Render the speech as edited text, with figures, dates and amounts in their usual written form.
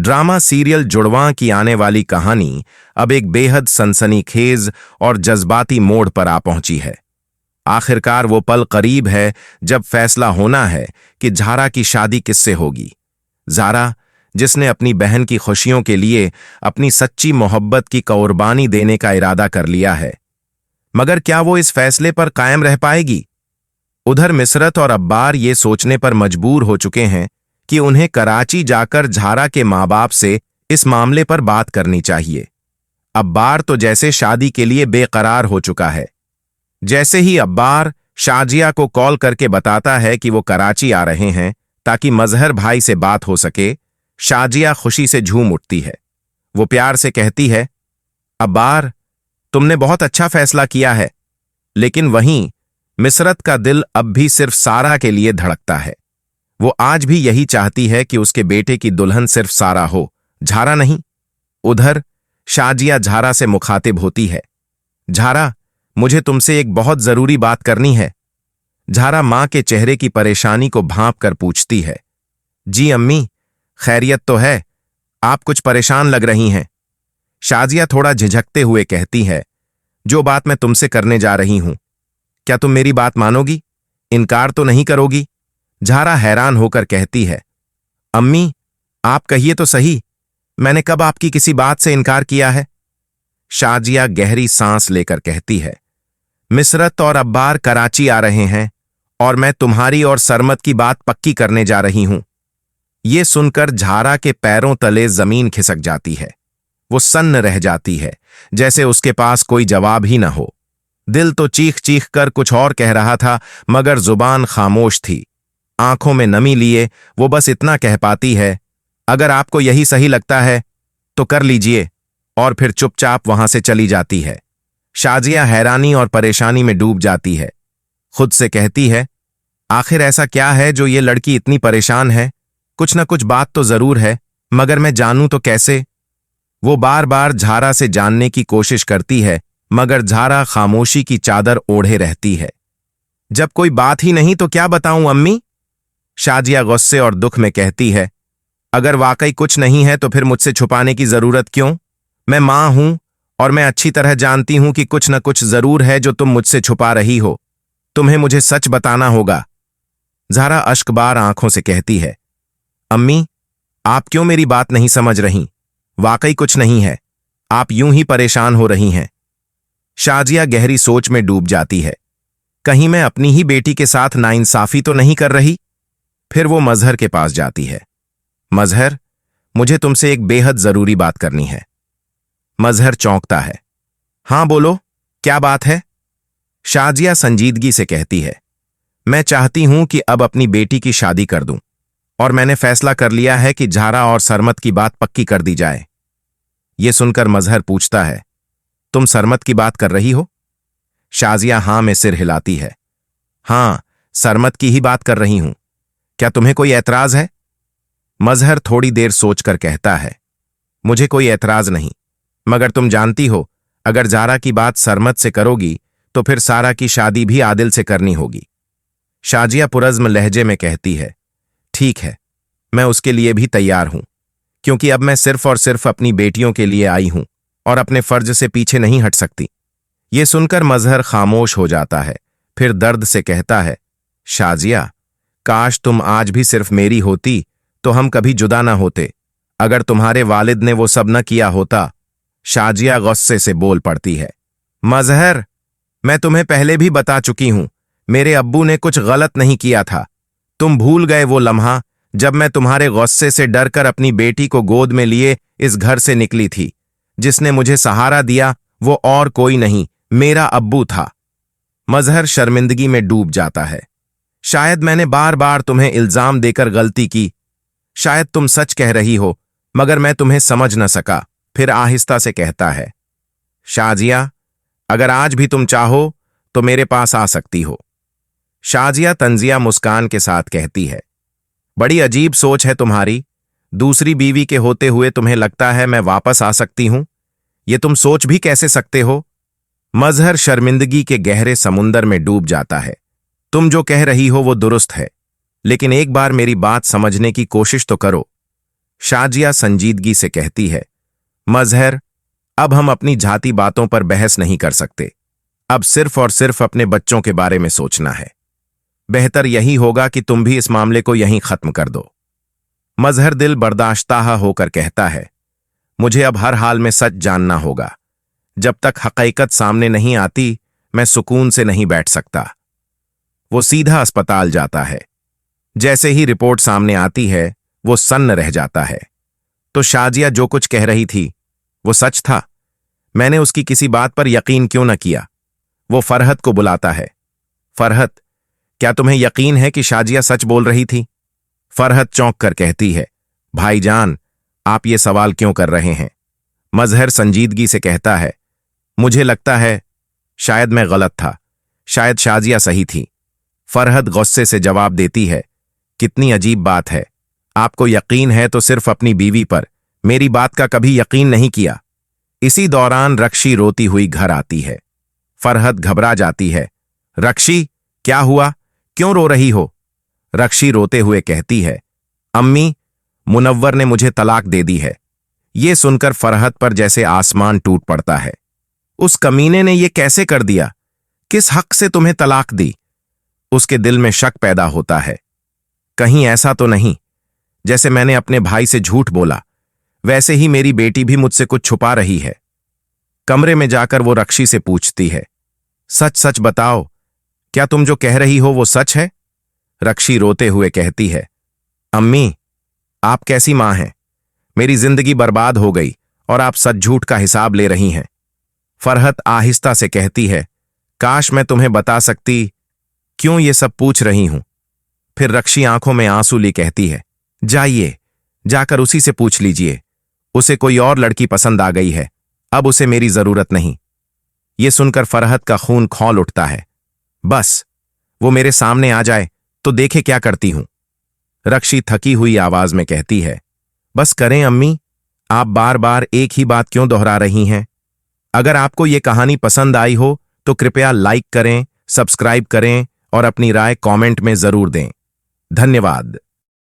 Drama serial जुड़वां की आने वाली कहानी अब एक बेहद सनसनीखेज और जज्बाती मोड़ पर आ पहुंची है। आखिरकार वो पल करीब है जब फैसला होना है कि झारा की शादी किससे होगी। ज़ारा, जिसने अपनी बहन की खुशियों के लिए अपनी सच्ची मोहब्बत की कुर्बानी देने का इरादा कर लिया है, मगर क्या वो इस फैसले पर कायम रह पाएगी? उधर मिसरत और अब्बार ये सोचने पर मजबूर हो चुके हैं कि उन्हें कराची जाकर झारा के माँ बाप से इस मामले पर बात करनी चाहिए। अब्बार तो जैसे शादी के लिए बेकरार हो चुका है। जैसे ही अब्बार शाजिया को कॉल करके बताता है कि वो कराची आ रहे हैं ताकि मजहर भाई से बात हो सके, शाजिया खुशी से झूम उठती है। वो प्यार से कहती है, अब्बार, तुमने बहुत अच्छा फैसला किया है। लेकिन वहीं मिसरत का दिल अब भी सिर्फ सारा के लिए धड़कता है। वो आज भी यही चाहती है कि उसके बेटे की दुल्हन सिर्फ सारा हो, झारा नहीं। उधर शाजिया झारा से मुखातिब होती है, झारा, मुझे तुमसे एक बहुत जरूरी बात करनी है। झारा मां के चेहरे की परेशानी को भांप कर पूछती है, जी अम्मी, खैरियत तो है? आप कुछ परेशान लग रही हैं। शाजिया थोड़ा झिझकते हुए कहती है, जो बात मैं तुमसे करने जा रही हूं, क्या तुम मेरी बात मानोगी? इनकार तो नहीं करोगी? झारा हैरान होकर कहती है, अम्मी, आप कहिए तो सही, मैंने कब आपकी किसी बात से इनकार किया है? शाजिया गहरी सांस लेकर कहती है, मिसरत और अब्बार कराची आ रहे हैं और मैं तुम्हारी और सरमत की बात पक्की करने जा रही हूं। ये सुनकर झारा के पैरों तले जमीन खिसक जाती है। वो सन्न रह जाती है, जैसे उसके पास कोई जवाब ही न हो। दिल तो चीख चीख कर कुछ और कह रहा था, मगर जुबान खामोश थी। आंखों में नमी लिए वो बस इतना कह पाती है, अगर आपको यही सही लगता है तो कर लीजिए, और फिर चुपचाप वहां से चली जाती है। शाजिया हैरानी और परेशानी में डूब जाती है। खुद से कहती है, आखिर ऐसा क्या है जो ये लड़की इतनी परेशान है? कुछ न कुछ बात तो जरूर है, मगर मैं जानूं तो कैसे? वो बार बार झारा से जानने की कोशिश करती है, मगर झारा खामोशी की चादर ओढ़े रहती है। जब कोई बात ही नहीं तो क्या बताऊं अम्मी? शाजिया गुस्से और दुख में कहती है, अगर वाकई कुछ नहीं है तो फिर मुझसे छुपाने की जरूरत क्यों? मैं मां हूं और मैं अच्छी तरह जानती हूं कि कुछ न कुछ जरूर है जो तुम मुझसे छुपा रही हो। तुम्हें मुझे सच बताना होगा। ज़ारा अश्कबार आंखों से कहती है, अम्मी, आप क्यों मेरी बात नहीं समझ रही? वाकई कुछ नहीं है, आप यूं ही परेशान हो रही हैं। शाजिया गहरी सोच में डूब जाती है। कहीं मैं अपनी ही बेटी के साथ नाइंसाफी तो नहीं कर रही? फिर वो मजहर के पास जाती है। मजहर, मुझे तुमसे एक बेहद जरूरी बात करनी है। मजहर चौंकता है। हां बोलो, क्या बात है? शाजिया संजीदगी से कहती है, मैं चाहती हूं कि अब अपनी बेटी की शादी कर दूं, और मैंने फैसला कर लिया है कि झारा और सरमत की बात पक्की कर दी जाए। यह सुनकर मजहर पूछता है, तुम सरमत की बात कर रही हो? शाजिया हां में सिर हिलाती है। हां, सरमत की ही बात कर रही हूं। क्या तुम्हें कोई ऐतराज है? मजहर थोड़ी देर सोचकर कहता है, मुझे कोई ऐतराज नहीं, मगर तुम जानती हो, अगर ज़ारा की बात सरमत से करोगी तो फिर सारा की शादी भी आदिल से करनी होगी। शाजिया पुरज़्म लहजे में कहती है, ठीक है, मैं उसके लिए भी तैयार हूं, क्योंकि अब मैं सिर्फ और सिर्फ अपनी बेटियों के लिए आई हूं और अपने फर्ज से पीछे नहीं हट सकती। ये सुनकर मजहर खामोश हो जाता है, फिर दर्द से कहता है, शाजिया, काश तुम आज भी सिर्फ मेरी होती तो हम कभी जुदा ना होते। अगर तुम्हारे वालिद ने वो सब न किया होता। शाजिया गुस्से से बोल पड़ती है, मजहर, मैं तुम्हें पहले भी बता चुकी हूं, मेरे अब्बू ने कुछ गलत नहीं किया था। तुम भूल गए वो लम्हा जब मैं तुम्हारे गुस्से से डरकर अपनी बेटी को गोद में लिए इस घर से निकली थी। जिसने मुझे सहारा दिया वो और कोई नहीं, मेरा अब्बू था। मजहर शर्मिंदगी में डूब जाता है। शायद मैंने बार बार तुम्हें इल्जाम देकर गलती की। शायद तुम सच कह रही हो, मगर मैं तुम्हें समझ न सका। फिर आहिस्ता से कहता है, शाजिया, अगर आज भी तुम चाहो तो मेरे पास आ सकती हो। शाजिया तंजिया मुस्कान के साथ कहती है, बड़ी अजीब सोच है तुम्हारी। दूसरी बीवी के होते हुए तुम्हें लगता है मैं वापस आ सकती हूं? ये तुम सोच भी कैसे सकते हो? मजहर शर्मिंदगी के गहरे समुंदर में डूब जाता है। तुम जो कह रही हो वो दुरुस्त है, लेकिन एक बार मेरी बात समझने की कोशिश तो करो। शाजिया संजीदगी से कहती है, मजहर, अब हम अपनी जाती बातों पर बहस नहीं कर सकते। अब सिर्फ और सिर्फ अपने बच्चों के बारे में सोचना है। बेहतर यही होगा कि तुम भी इस मामले को यहीं खत्म कर दो। मजहर दिल बर्दाश्ताह होकर कहता है, मुझे अब हर हाल में सच जानना होगा। जब तक हकीकत सामने नहीं आती, मैं सुकून से नहीं बैठ सकता। वो सीधा अस्पताल जाता है। जैसे ही रिपोर्ट सामने आती है, वो सन्न रह जाता है। तो शाजिया जो कुछ कह रही थी, वो सच था। मैंने उसकी किसी बात पर यकीन क्यों न किया। वो फरहत को बुलाता है। फरहत, क्या तुम्हें यकीन है कि शाजिया सच बोल रही थी? फरहत चौंक कर कहती है, भाईजान, आप ये सवाल क्यों कर रहे हैं? मजहर संजीदगी से कहता है, मुझे लगता है शायद मैं गलत था, शायद शाजिया सही थी। फरहत गुस्से से जवाब देती है, कितनी अजीब बात है। आपको यकीन है तो सिर्फ अपनी बीवी पर, मेरी बात का कभी यकीन नहीं किया। इसी दौरान रक्षी रोती हुई घर आती है। फरहत घबरा जाती है। रक्षी, क्या हुआ? क्यों रो रही हो? रक्षी रोते हुए कहती है, अम्मी, मुनव्वर ने मुझे तलाक दे दी है। ये सुनकर फरहत पर जैसे आसमान टूट पड़ता है। उस कमीने ने ये कैसे कर दिया? किस हक से तुम्हें तलाक दी? उसके दिल में शक पैदा होता है। कहीं ऐसा तो नहीं जैसे मैंने अपने भाई से झूठ बोला, वैसे ही मेरी बेटी भी मुझसे कुछ छुपा रही है। कमरे में जाकर वो रक्षी से पूछती है, सच सच बताओ, क्या तुम जो कह रही हो वो सच है? रक्षी रोते हुए कहती है, अम्मी, आप कैसी मां हैं? मेरी जिंदगी बर्बाद हो गई और आप सच झूठ का हिसाब ले रही हैं। फरहत आहिस्ता से कहती है, काश मैं तुम्हें बता सकती, क्यों ये सब पूछ रही हूं। फिर रक्षी आंखों में आंसू ली कहती है, जाइए, जाकर उसी से पूछ लीजिए। उसे कोई और लड़की पसंद आ गई है, अब उसे मेरी जरूरत नहीं। ये सुनकर फरहत का खून खौल उठता है। बस वो मेरे सामने आ जाए तो देखे क्या करती हूं। रक्षी थकी हुई आवाज में कहती है, बस करें अम्मी, आप बार बार एक ही बात क्यों दोहरा रही हैं? अगर आपको ये कहानी पसंद आई हो तो कृपया लाइक करें, सब्सक्राइब करें और अपनी राय कमेंट में जरूर दें। धन्यवाद।